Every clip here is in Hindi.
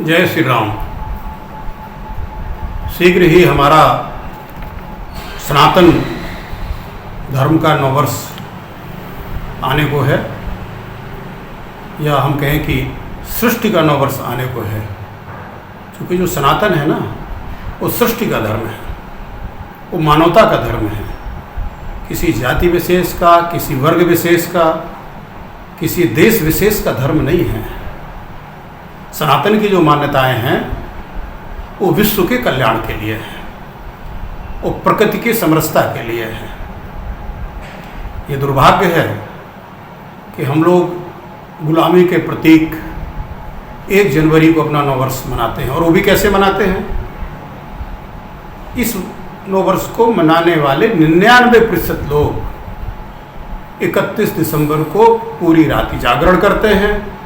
जय श्री राम। शीघ्र ही हमारा सनातन धर्म का नववर्ष आने को है, या हम कहें कि सृष्टि का नववर्ष आने को है। क्योंकि जो सनातन है ना, वो सृष्टि का धर्म है, वो मानवता का धर्म है। किसी जाति विशेष का, किसी वर्ग विशेष का, किसी देश विशेष का धर्म नहीं है। सनातन की जो मान्यताएं हैं वो विश्व के कल्याण के लिए है, वो प्रकृति की समरसता के लिए है। ये दुर्भाग्य है कि हम लोग गुलामी के प्रतीक 1 जनवरी को अपना नववर्ष मनाते हैं, और वो भी कैसे मनाते हैं। इस नववर्ष को मनाने वाले 99% लोग 31 दिसंबर को पूरी रात जागरण करते हैं।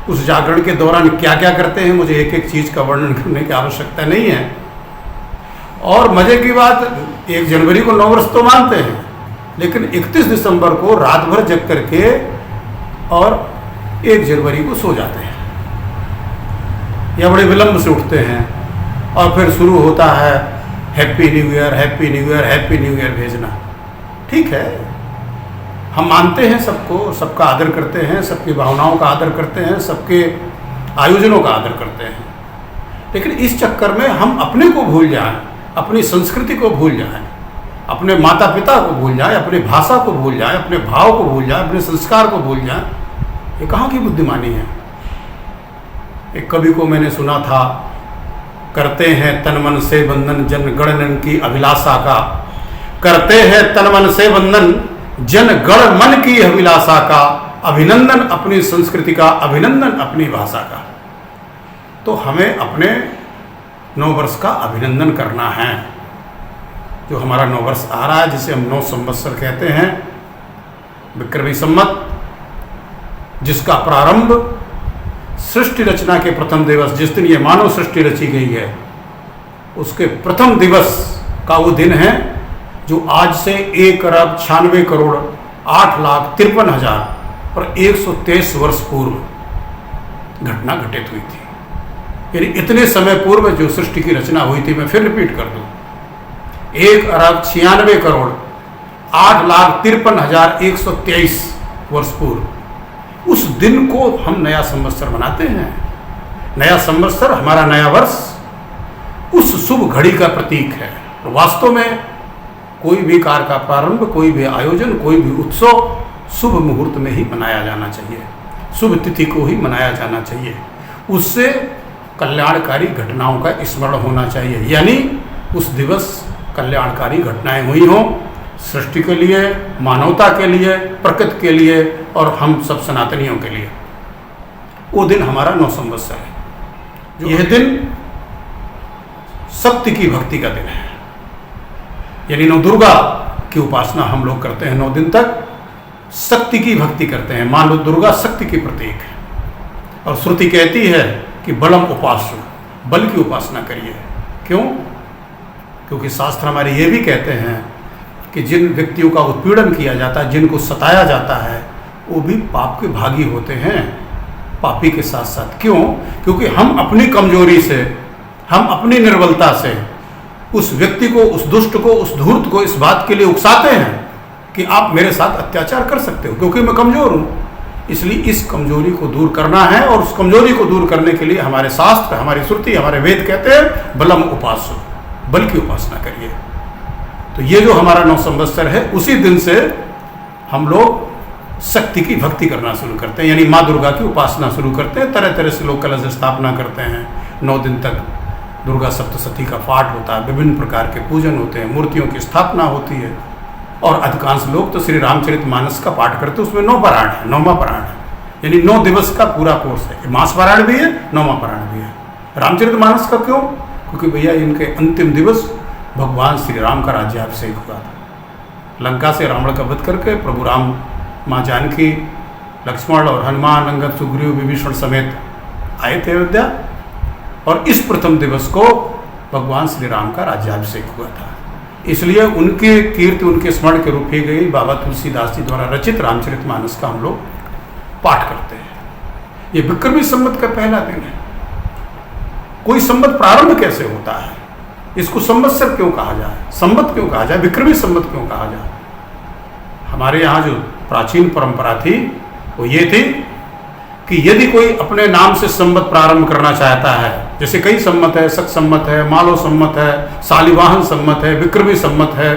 उस जागरण के दौरान क्या क्या करते हैं, मुझे एक एक चीज़ का वर्णन करने की आवश्यकता नहीं है। और मज़े की बात, 1 जनवरी को नववर्ष तो मानते हैं, लेकिन 31 दिसंबर को रात भर जग करके और 1 जनवरी को सो जाते हैं, या बड़े विलंब से उठते हैं, और फिर शुरू होता है happy new year, happy new year, happy new year भेजना। ठीक है, हम मानते हैं सबको, सबका आदर करते हैं, सबकी भावनाओं का आदर करते हैं, सबके आयोजनों का आदर करते हैं, लेकिन इस चक्कर में हम अपने को भूल जाएं, अपनी संस्कृति को भूल जाएं, अपने माता पिता को भूल जाएं, अपनी भाषा को भूल जाएं, अपने भाव को भूल जाएं, अपने संस्कार को भूल जाएं। ये कहाँ की बुद्धिमानी है। एक कवि को मैंने सुना था, करते हैं तन मन से बंधन जन गण की अभिलाषा का, करते हैं तन मन से बंधन जन गण मन की अभिलाषा का, अभिनंदन अपनी संस्कृति का, अभिनंदन अपनी भाषा का। तो हमें अपने नववर्ष का अभिनंदन करना है। जो हमारा नववर्ष आ रहा है, जिसे हम 9 संवत्सर कहते हैं, विक्रमी संवत, जिसका प्रारंभ सृष्टि रचना के प्रथम दिवस, जिस दिन ये मानव सृष्टि रची गई है, उसके प्रथम दिवस का वो दिन है जो आज से 1,96,08,53,000 और 123 वर्ष पूर्व घटना घटित हुई थी। यानी इतने समय पूर्व जो सृष्टि की रचना हुई थी, मैं फिर रिपीट कर दूं, 1,96,08,53,123 वर्ष पूर्व, उस दिन को हम नया संवत्सर मनाते हैं। नया संवत्सर, हमारा नया वर्ष, उस शुभ घड़ी का प्रतीक है। और वास्तव में कोई भी कार्य का प्रारंभ, कोई भी आयोजन, कोई भी उत्सव शुभ मुहूर्त में ही मनाया जाना चाहिए, शुभ तिथि को ही मनाया जाना चाहिए। उससे कल्याणकारी घटनाओं का स्मरण होना चाहिए, यानी उस दिवस कल्याणकारी घटनाएं हुई हों, सृष्टि के लिए, मानवता के लिए, प्रकृति के लिए, और हम सब सनातनियों के लिए। वो दिन हमारा 9 संवत्सर है। यह दिन शक्ति की भक्ति का दिन है, यानी 9 दुर्गा की उपासना हम लोग करते हैं। 9 दिन तक शक्ति की भक्ति करते हैं। मान लो दुर्गा शक्ति की प्रतीक है, और श्रुति कहती है कि बलम उपासो, बल की उपासना करिए। क्यों? क्योंकि शास्त्र हमारे ये भी कहते हैं कि जिन व्यक्तियों का उत्पीड़न किया जाता है, जिनको सताया जाता है, वो भी पाप के भागी होते हैं, पापी के साथ साथ। क्यों? क्योंकि हम अपनी कमजोरी से, हम अपनी निर्बलता से उस व्यक्ति को, उस दुष्ट को, उस धूर्त को इस बात के लिए उकसाते हैं कि आप मेरे साथ अत्याचार कर सकते हो, क्योंकि मैं कमजोर हूं। इसलिए इस कमजोरी को दूर करना है, और उस कमजोरी को दूर करने के लिए हमारे शास्त्र, हमारी श्रुति, हमारे वेद कहते हैं बलम उपासो, बल की उपासना करिए। तो ये जो हमारा 9 संवत्सर है, उसी दिन से हम लोग शक्ति की भक्ति करना शुरू करते हैं, यानी माँ दुर्गा की उपासना शुरू करते हैं। तरह तरह से लोग कलश स्थापना करते हैं। 9 दिन तक दुर्गा सप्तशती का पाठ होता है, विभिन्न प्रकार के पूजन होते हैं, मूर्तियों की स्थापना होती है, और अधिकांश लोग तो श्री रामचरितमानस का पाठ करते हैं। उसमें 9 पारायण है, 9वां पारायण है, यानी 9 दिवस का पूरा कोर्स है। मास पारायण भी है, 9वां पारायण भी है। रामचरितमानस का क्यों? क्योंकि भैया इनके अंतिम दिवस भगवान श्री राम का राज्याभिषेक हुआ था। लंका से रावण का वध करके प्रभु राम, माँ जानकी, लक्ष्मण और हनुमान, अंगद, सुग्रीव, विभीषण समेत आए थे अयोध्या, और इस प्रथम दिवस को भगवान श्री राम का राज्याभिषेक हुआ था। इसलिए उनके कीर्ति, उनके स्मरण के रूप ही गई बाबा तुलसीदास जी द्वारा रचित रामचरितमानस का हम लोग पाठ करते हैं। ये विक्रमी संवत का पहला दिन है। कोई संवत प्रारंभ कैसे होता है, इसको संवत्सर क्यों कहा जाए, संवत क्यों कहा जाए, विक्रमी संवत क्यों कहा जाए। हमारे यहाँ जो प्राचीन परंपरा थी वो ये थी कि यदि कोई अपने नाम से संवत प्रारंभ करना चाहता है, जैसे कई संवत है, शक संवत है, मालो संवत है, शालिवाहन संवत है, विक्रमी संवत है,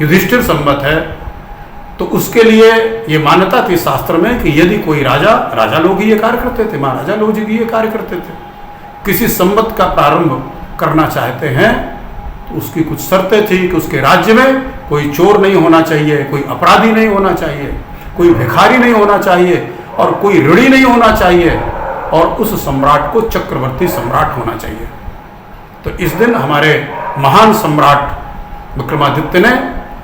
युधिष्ठिर संवत है, तो उसके लिए ये मान्यता थी शास्त्र में कि यदि कोई राजा लोग ही ये कार्य करते थे, महाराजा लोग ही ये कार्य करते थे, किसी संवत का प्रारंभ करना चाहते हैं तो उसकी कुछ शर्तें थी कि उसके राज्य में कोई चोर नहीं होना चाहिए, कोई अपराधी नहीं होना चाहिए, कोई भिखारी नहीं होना चाहिए और कोई ऋणी नहीं होना चाहिए, और उस सम्राट को चक्रवर्ती सम्राट होना चाहिए। तो इस दिन हमारे महान सम्राट विक्रमादित्य ने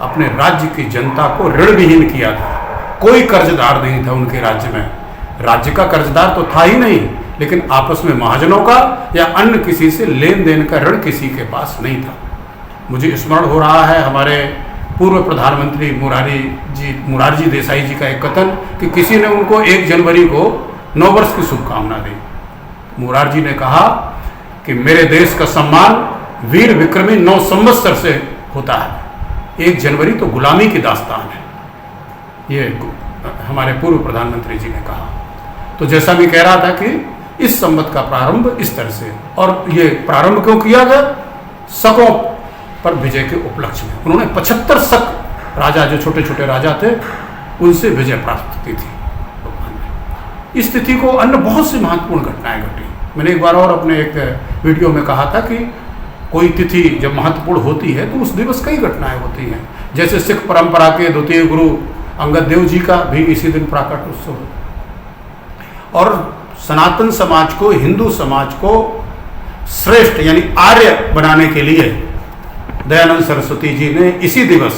अपने राज्य की जनता को ऋण विहीन किया था। कोई कर्जदार नहीं था उनके राज्य में, राज्य का कर्जदार तो था ही नहीं, लेकिन आपस में महाजनों का या अन्य किसी से लेन देन का ऋण किसी के पास नहीं था। मुझे स्मरण हो रहा है हमारे पूर्व प्रधानमंत्री मुरारजी देसाई जी का एक कथन कि किसी ने उनको 1 जनवरी को 9 वर्ष की शुभकामना दी। मुरारजी ने कहा कि मेरे देश का सम्मान वीर विक्रमी 9 संवत्सर से होता है, 1 जनवरी तो गुलामी की दास्तान है, ये हमारे पूर्व प्रधानमंत्री जी ने कहा। तो जैसा मैं कह रहा था कि इस संवत का प्रारंभ इस तरह से, और ये प्रारंभ क्यों किया गया, शकों पर विजय के उपलक्ष्य में। उन्होंने 75 शक राजा, जो छोटे छोटे राजा थे, उनसे विजय प्राप्त की थी। इस तिथि को अन्य बहुत सी महत्वपूर्ण घटनाएं घटी। मैंने एक बार और अपने एक वीडियो में कहा था कि कोई तिथि जब महत्वपूर्ण होती है तो उस दिवस कई घटनाएं होती हैं। जैसे सिख परंपरा के द्वितीय गुरु अंगद देव जी का भी इसी दिन प्राकट उत्सव है। और सनातन समाज को, हिंदू समाज को श्रेष्ठ यानी आर्य बनाने के लिए दयानंद सरस्वती जी ने इसी दिवस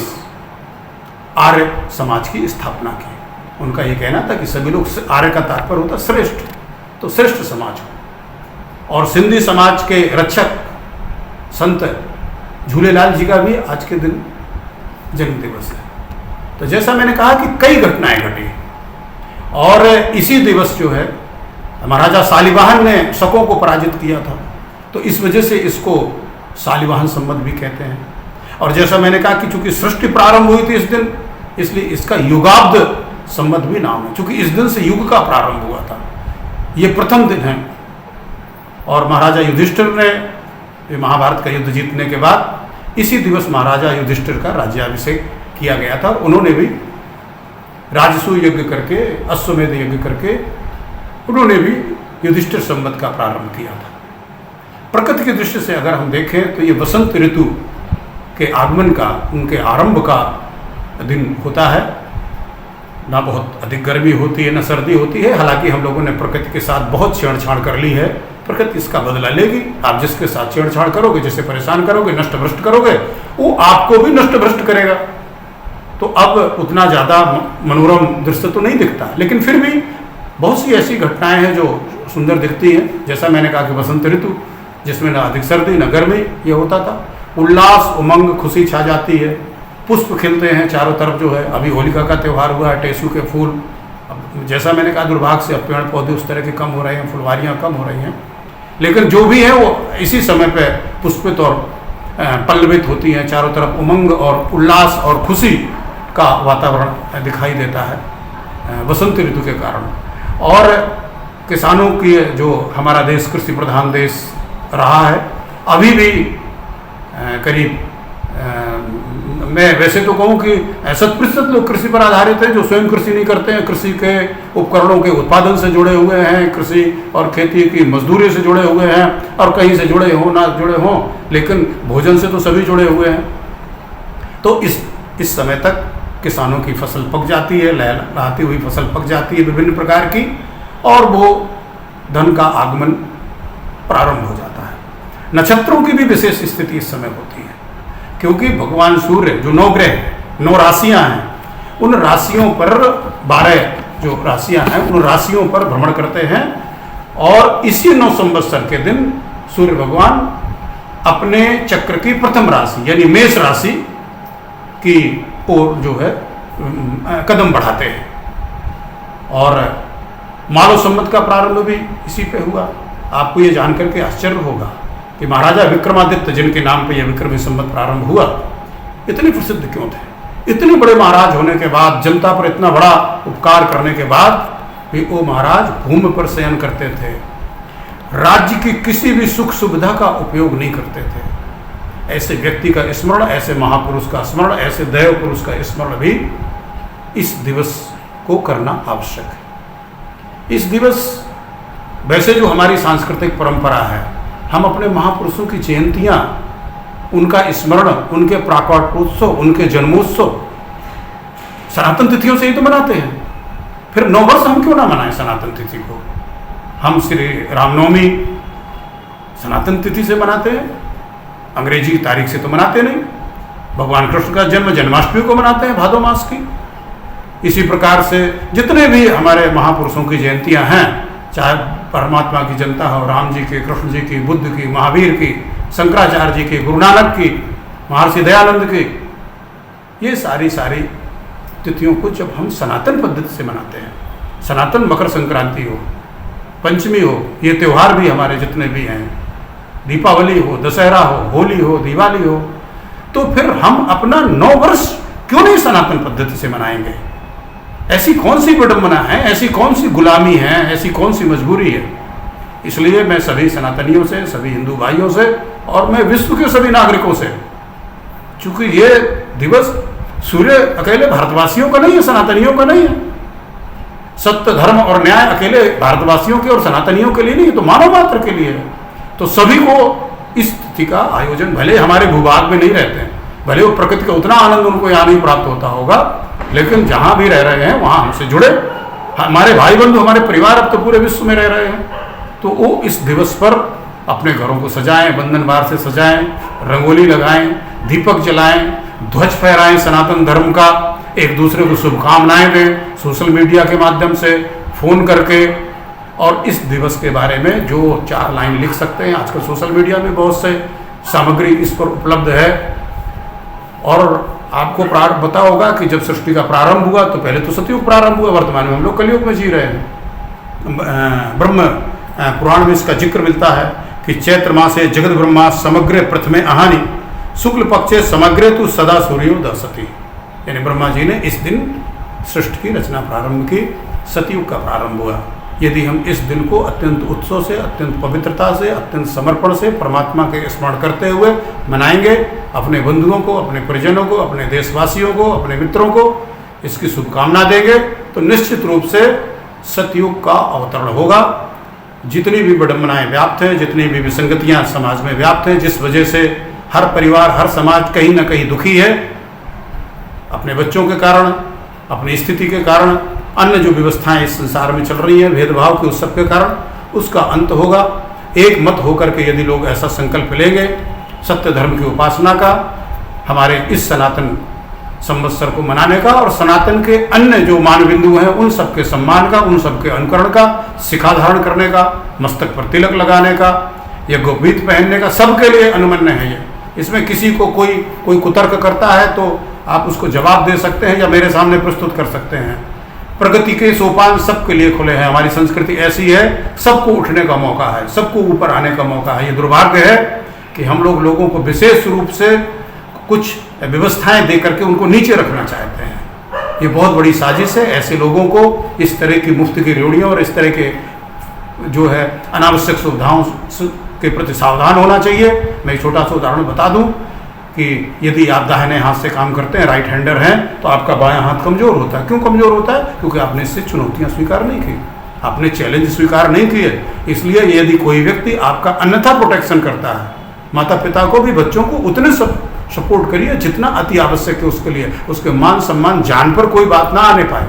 आर्य समाज की स्थापना की। उनका ये कहना था कि सभी लोग, आर्य का तात्पर्य होता श्रेष्ठ, तो श्रेष्ठ समाज हो। और सिंधी समाज के रक्षक संत झूलेलाल जी का भी आज के दिन जन्म दिवस है। तो जैसा मैंने कहा कि कई घटनाएं घटी, और इसी दिवस जो है महाराजा शालिवाहन ने शकों को पराजित किया था, तो इस वजह से इसको शालिवाहन संवत भी कहते हैं। और जैसा मैंने कहा कि चूंकि सृष्टि प्रारंभ हुई थी इस दिन, इसलिए इसका युगाब्द संवत भी नाम है, चूंकि इस दिन से युग का प्रारंभ हुआ था, ये प्रथम दिन है। और महाराजा युधिष्ठिर ने महाभारत का युद्ध जीतने के बाद इसी दिवस महाराजा युधिष्ठिर का राज्याभिषेक किया गया था। उन्होंने भी राजसूय यज्ञ करके, अश्वमेध यज्ञ करके उन्होंने भी युधिष्ठिर संवत का प्रारंभ किया था। प्रकृति की दृष्टि से अगर हम देखें तो ये वसंत ऋतु के आगमन का, उनके आरंभ का दिन होता है। ना बहुत अधिक गर्मी होती है, ना सर्दी होती है। हालांकि हम लोगों ने प्रकृति के साथ बहुत छेड़छाड़ कर ली है, प्रकृति इसका बदला लेगी। आप जिसके साथ छेड़छाड़ करोगे, जिसे परेशान करोगे, नष्ट भ्रष्ट करोगे, वो आपको भी नष्ट भ्रष्ट करेगा। तो अब उतना ज़्यादा मनोरम दृश्य तो नहीं दिखता, लेकिन फिर भी बहुत सी ऐसी घटनाएं हैं जो सुंदर दिखती हैं। जैसा मैंने कहा कि वसंत ऋतु, जिसमें ना अधिक सर्दी ना गर्मी, ये होता था। उल्लास, उमंग, खुशी छा जाती है, पुष्प खिलते हैं चारों तरफ। जो है अभी होलिका का त्यौहार हुआ है, टेसू के फूल, अब जैसा मैंने कहा दुर्भाग्य से अब पेड़ पौधे उस तरह के कम हो रहे हैं, फुलवारियाँ कम हो रही हैं, लेकिन जो भी है वो इसी समय पे पुष्पित और पल्लवित होती हैं। चारों तरफ उमंग और उल्लास और खुशी का वातावरण दिखाई देता है वसंत ऋतु के कारण। और किसानों की, जो हमारा देश कृषि प्रधान देश रहा है, अभी भी करीब मैं वैसे तो कहूँ कि 70% लोग कृषि पर आधारित हैं, जो स्वयं कृषि नहीं करते हैं, कृषि के उपकरणों के उत्पादन से जुड़े हुए हैं, कृषि और खेती की मजदूरी से जुड़े हुए हैं, और कहीं से जुड़े हों ना जुड़े हों, लेकिन भोजन से तो सभी जुड़े हुए हैं। तो इस समय तक किसानों की फसल पक जाती है, लहलहाती हुई फसल पक जाती है विभिन्न प्रकार की, और वो धन का आगमन प्रारंभ हो जाता है। नक्षत्रों की भी विशेष स्थिति इस समय होती है, क्योंकि भगवान सूर्य, जो 9 ग्रह, 9 राशियां हैं, उन राशियों पर 12 जो राशियां हैं, उन राशियों पर भ्रमण करते हैं। और इसी 9 संवत्सर के दिन सूर्य भगवान अपने चक्र की प्रथम राशि यानी मेष राशि की ओर जो है कदम बढ़ाते हैं। और मालव संवत का प्रारंभ भी इसी पे हुआ। आपको ये जानकर के आश्चर्य होगा कि महाराजा विक्रमादित्य, जिनके नाम पर यह विक्रमी संवत प्रारंभ हुआ, इतने प्रसिद्ध क्यों थे? इतने बड़े महाराज होने के बाद, जनता पर इतना बड़ा उपकार करने के बाद भी वो महाराज भूमि पर शयन करते थे, राज्य की किसी भी सुख सुविधा का उपयोग नहीं करते थे। ऐसे व्यक्ति का स्मरण, ऐसे महापुरुष का स्मरण, ऐसे दैव पुरुष का स्मरण भी इस दिवस को करना आवश्यक है। इस दिवस, वैसे जो हमारी सांस्कृतिक परंपरा है, हम अपने महापुरुषों की जयंतियाँ, उनका स्मरण, उनके प्राकट्योत्सव, उनके जन्मोत्सव सनातन तिथियों से ही तो मनाते हैं। फिर 9 वर्ष हम क्यों ना मनाएं सनातन तिथि को? हम श्री रामनवमी सनातन तिथि से मनाते हैं, अंग्रेजी तारीख से तो मनाते नहीं। भगवान कृष्ण का जन्म जन्माष्टमी को मनाते हैं, भादो मास की। इसी प्रकार से जितने भी हमारे महापुरुषों की जयंतियां हैं, चाहे परमात्मा की जनता हो, राम जी की, कृष्ण जी की, बुद्ध की, महावीर की, शंकराचार्य जी की, गुरु नानक की, महर्षि दयानंद की, ये सारी तिथियों को जब हम सनातन पद्धति से मनाते हैं, सनातन मकर संक्रांति हो, पंचमी हो, ये त्यौहार भी हमारे जितने भी हैं, दीपावली हो, दशहरा हो, होली हो, दिवाली हो, तो फिर हम अपना 9 वर्ष क्यों नहीं सनातन पद्धति से मनाएंगे? ऐसी कौन सी विडंबना है, ऐसी कौन सी गुलामी है, ऐसी कौन सी मजबूरी है? इसलिए मैं सभी सनातनियों से, सभी हिंदू भाइयों से और मैं विश्व के सभी नागरिकों से, चूंकि ये दिवस सूर्य अकेले भारतवासियों का नहीं है, सनातनियों का नहीं है, सत्य, धर्म और न्याय अकेले भारतवासियों के और सनातनियों के लिए नहीं है, तो मानव मात्र के लिए है। तो सभी को इस तिथि का आयोजन, भले हमारे भूभाग में नहीं रहते हैं, भले वो प्रकृति का उतना आनंद उनको यहाँ नहीं प्राप्त होता होगा, लेकिन जहाँ भी रह रहे हैं वहाँ हमसे जुड़े, हमारे भाई बंधु, हमारे परिवार अब तो पूरे विश्व में रह रहे हैं, तो वो इस दिवस पर अपने घरों को सजाएं, बंधनवार से सजाएं, रंगोली लगाएं, दीपक जलाएं, ध्वज फहराएं सनातन धर्म का, एक दूसरे को शुभकामनाएं दें सोशल मीडिया के माध्यम से, फोन करके, और इस दिवस के बारे में जो 4 लाइन लिख सकते हैं। आजकल सोशल मीडिया में बहुत से सामग्री इस पर उपलब्ध है। और आपको पता होगा कि जब सृष्टि का प्रारंभ हुआ तो पहले तो सतयुग प्रारंभ हुआ, वर्तमान में हम लोग कलयुग में जी रहे हैं। ब्रह्म पुराण में इसका जिक्र मिलता है कि चैत्र मासे जगत ब्रह्मा समग्र प्रथमे अहानि शुक्ल पक्षे समग्रे तु सदा सूर्यो दसति, यानी ब्रह्मा जी ने इस दिन सृष्टि की रचना प्रारंभ की, सतयुग का प्रारंभ हुआ। यदि हम इस दिन को अत्यंत उत्सव से, अत्यंत पवित्रता से, अत्यंत समर्पण से परमात्मा के स्मरण करते हुए मनाएंगे, अपने बंधुओं को, अपने परिजनों को, अपने देशवासियों को, अपने मित्रों को इसकी शुभकामना देंगे, तो निश्चित रूप से सतयुग का अवतरण होगा। जितनी भी विडंबनाएं व्याप्त हैं, जितनी भी विसंगतियां समाज में व्याप्त हैं, जिस वजह से हर परिवार, हर समाज कहीं ना कहीं दुखी है, अपने बच्चों के कारण, अपनी स्थिति के कारण, अन्य जो व्यवस्थाएं इस संसार में चल रही हैं भेदभाव के, उस सब के कारण, उसका अंत होगा। एक मत होकर के यदि लोग ऐसा संकल्प लेंगे सत्य धर्म की उपासना का, हमारे इस सनातन संवत्सर को मनाने का, और सनातन के अन्य जो मान बिंदु हैं उन सबके सम्मान का, उन सबके अनुकरण का, शिखा धारण करने का, मस्तक पर तिलक लगाने का, यज्ञोपवीत पहनने का, सबके लिए अनुमन्य है ये। इसमें किसी को कोई कुतर्क करता है तो आप उसको जवाब दे सकते हैं या मेरे सामने प्रस्तुत कर सकते हैं। प्रगति के सोपान सबके लिए खुले हैं। हमारी संस्कृति ऐसी है, सबको उठने का मौका है, सबको ऊपर आने का मौका है। ये दुर्भाग्य है कि हम लोगों को विशेष रूप से कुछ व्यवस्थाएं दे करके उनको नीचे रखना चाहते हैं। ये बहुत बड़ी साजिश है। ऐसे लोगों को इस तरह की मुफ्त की रेवड़ियों और इस तरह के जो है अनावश्यक सुविधाओं के प्रति सावधान होना चाहिए। मैं एक छोटा सा उदाहरण बता दूं कि यदि आप दाहिने हाथ से काम करते हैं, राइट हैंडर हैं, तो आपका बायां हाथ कमजोर होता है। क्यों कमजोर होता है? क्योंकि आपने इससे चुनौतियां स्वीकार नहीं की, आपने चैलेंज स्वीकार नहीं किए। इसलिए यदि कोई व्यक्ति आपका अन्यथा प्रोटेक्शन करता है, माता पिता को भी, बच्चों को उतने सपोर्ट करिए जितना अति आवश्यक है उसके लिए। उसके मान सम्मान जान पर कोई बात ना आने पाए।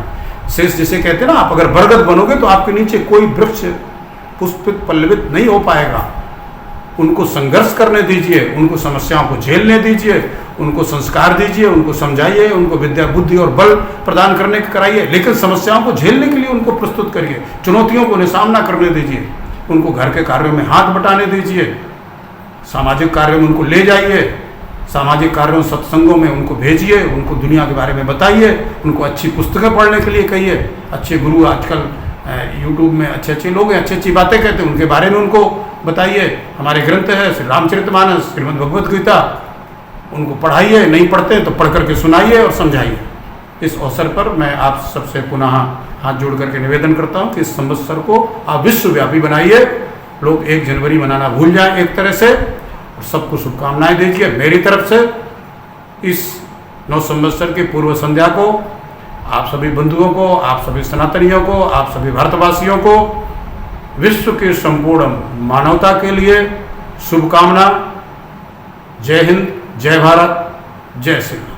शेष जिसे कहते हैं ना, आप अगर बरगद बनोगे तो आपके नीचे कोई वृक्ष पुष्पित पल्लवित नहीं हो पाएगा। उनको संघर्ष करने दीजिए, उनको समस्याओं को झेलने दीजिए, उनको संस्कार दीजिए, उनको समझाइए, उनको विद्या बुद्धि और बल प्रदान करने कराइए, लेकिन समस्याओं को झेलने के लिए उनको प्रस्तुत करिए, चुनौतियों को उन्हें सामना करने दीजिए, उनको घर के कार्यों में हाथ बटाने दीजिए, सामाजिक कार्यों में उनको ले जाइए, सामाजिक कार्यों सत्संगों में उनको भेजिए, उनको दुनिया के बारे में बताइए, उनको अच्छी पुस्तकें पढ़ने के लिए कहिए। अच्छे गुरु आजकल यूट्यूब में अच्छे अच्छे लोग हैं, अच्छी अच्छी बातें कहते हैं, उनके बारे में उनको बताइए। हमारे ग्रंथ है श्री रामचरितमानस, श्रीमद् भगवद गीता, उनको पढ़ाइए, नहीं पढ़ते तो पढ़ करके सुनाइए और समझाइए। इस अवसर पर मैं आप सबसे पुनः हाथ जोड़ करके निवेदन करता हूँ कि इस संवत्सर को आप विश्वव्यापी बनाइए। लोग 1 जनवरी मनाना भूल जाएं एक तरह से, और सबको शुभकामनाएं दीजिए मेरी तरफ से। इस नव संवत्सर की पूर्व संध्या को आप सभी बंधुओं को, आप सभी सनातनियों को, आप सभी भारतवासियों को, विश्व के संपूर्ण मानवता के लिए शुभकामना। जय हिंद, जय भारत, जय श्री राम।